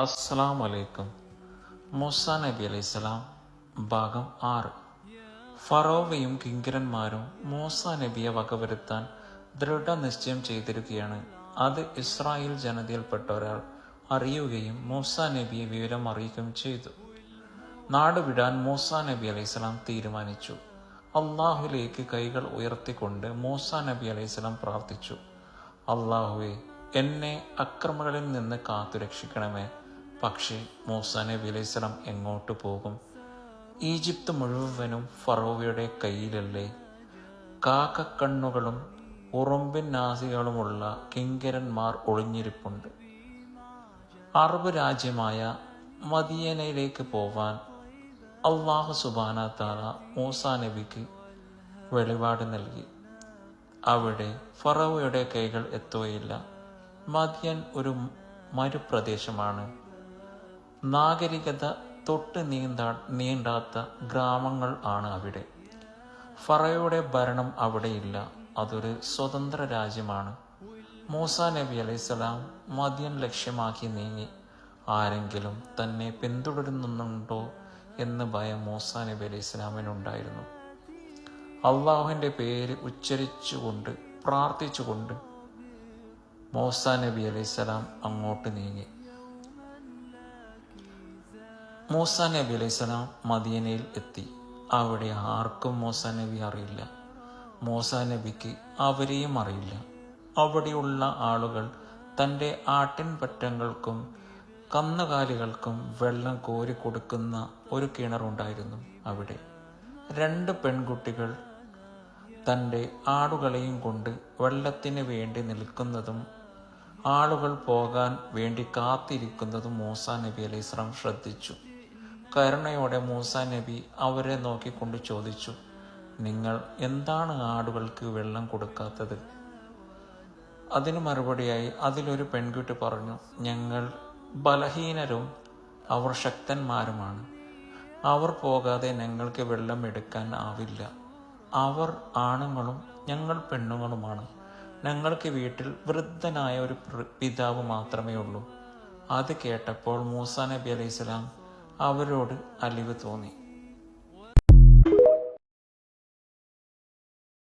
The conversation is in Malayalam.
അസ്സലാമു അലൈക്കും. മൂസാ നബി അലൈഹിസ്സലാം ഭാഗം 6. ഫറോവയും കിങ്കരന്മാരും മൂസാ നബിയെ വകവരുത്താൻ ദൃഢനിശ്ചയം ചെയ്തിരിക്കുകയാണ്. അത് ഇസ്രായേൽ ജനതയിൽപ്പെട്ട ഒരാൾ അറിയുകയും മൂസാ നബിയെ വിവരം അറിയിക്കുകയും ചെയ്തു. നാടുവിടാൻ മൂസാ നബി അലൈഹിസ്സലാം തീരുമാനിച്ചു. അള്ളാഹുലേക്ക് കൈകൾ ഉയർത്തിക്കൊണ്ട് മൂസാ നബി അലൈഹിസ്സലാം പ്രാർത്ഥിച്ചു. അള്ളാഹുവേ, എന്നെ അക്രമികളിൽ നിന്ന് കാത്തുരക്ഷിക്കണമേ. പക്ഷേ മൂസാ നബി അലൈഹിസ്സലാം എങ്ങോട്ട് പോകും? ഈജിപ്ത് മുഴുവനും ഫറോവയുടെ കയ്യിലല്ലേ? കാക്കക്കണ്ണുകളും ഉറുമ്പിൻ നാസികളുമുള്ള കിങ്കരന്മാർ ഒളിഞ്ഞിരിപ്പുണ്ട്. അറബ് രാജ്യമായ മദിയനയിലേക്ക് പോവാൻ അല്ലാഹു സുബ്ഹാനഹു തആല മൂസാ നബിക്ക് വെളിപാട് നൽകി. അവിടെ ഫറോവയുടെ കൈകൾ എത്തുകയില്ല. മദിയൻ ഒരു മരുപ്രദേശമാണ്. നാഗരികത തൊട്ട് നീണ്ടാത്ത ഗ്രാമങ്ങൾ ആണ് അവിടെ. ഫറോവയുടെ ഭരണം അവിടെയില്ല. അതൊരു സ്വതന്ത്ര രാജ്യമാണ്. മൂസാ നബി അലൈഹിസ്സലാം മദിയൻ ലക്ഷ്യമാക്കി നീങ്ങി. ആരെങ്കിലും തന്നെ പിന്തുടരുന്നുണ്ടോ എന്ന് ഭയം മൂസാ നബി അലൈഹിസ്സലാമിനുണ്ടായിരുന്നു. അള്ളാഹുവിൻ്റെ പേര് ഉച്ചരിച്ചുകൊണ്ട് പ്രാർത്ഥിച്ചുകൊണ്ട് മൂസാ നബി അലൈഹിസ്സലാം അങ്ങോട്ട് നീങ്ങി. മൂസാ നബി അലൈഹിസ്സലാം മദീനയിൽ എത്തി. അവിടെ ആർക്കും മൂസാ നബി അറിയില്ല. മൂസാ നബിക്ക് അവരെയും അറിയില്ല. അവിടെയുള്ള ആളുകൾ തൻ്റെ ആട്ടിൻപറ്റങ്ങൾക്കും കന്നുകാലികൾക്കും വെള്ളം കോരി കൊടുക്കുന്ന ഒരു കിണറുണ്ടായിരുന്നു അവിടെ. 2 പെൺകുട്ടികൾ തൻ്റെ ആടുകളെയും കൊണ്ട് വെള്ളത്തിന് വേണ്ടി നിൽക്കുന്നതും ആളുകൾ പോകാൻ വേണ്ടി കാത്തിരിക്കുന്നതും മൂസാ നബി അലൈഹിസ്സലാം ശ്രദ്ധിച്ചു. കരുണയോടെ മൂസാ നബി അവരെ നോക്കിക്കൊണ്ട് ചോദിച്ചു, നിങ്ങൾ എന്താണ് ആടുകൾക്ക് വെള്ളം കൊടുക്കാത്തത്? അതിന് മറുപടിയായി അതിലൊരു പെൺകുട്ടി പറഞ്ഞു, ഞങ്ങൾ ബലഹീനരും അവർ ശക്തന്മാരുമാണ്. അവർ പോകാതെ ഞങ്ങൾക്ക് വെള്ളം എടുക്കാൻ ആവില്ല. അവർ ആണുങ്ങളും ഞങ്ങൾ പെണ്ണുങ്ങളുമാണ്. ഞങ്ങൾക്ക് വീട്ടിൽ വൃദ്ധനായ ഒരു പിതാവ് മാത്രമേ ഉള്ളൂ. അത് കേട്ടപ്പോൾ മൂസാ നബി അലൈഹിസ്സലാം അവരോട് അലിവ് തോന്നി.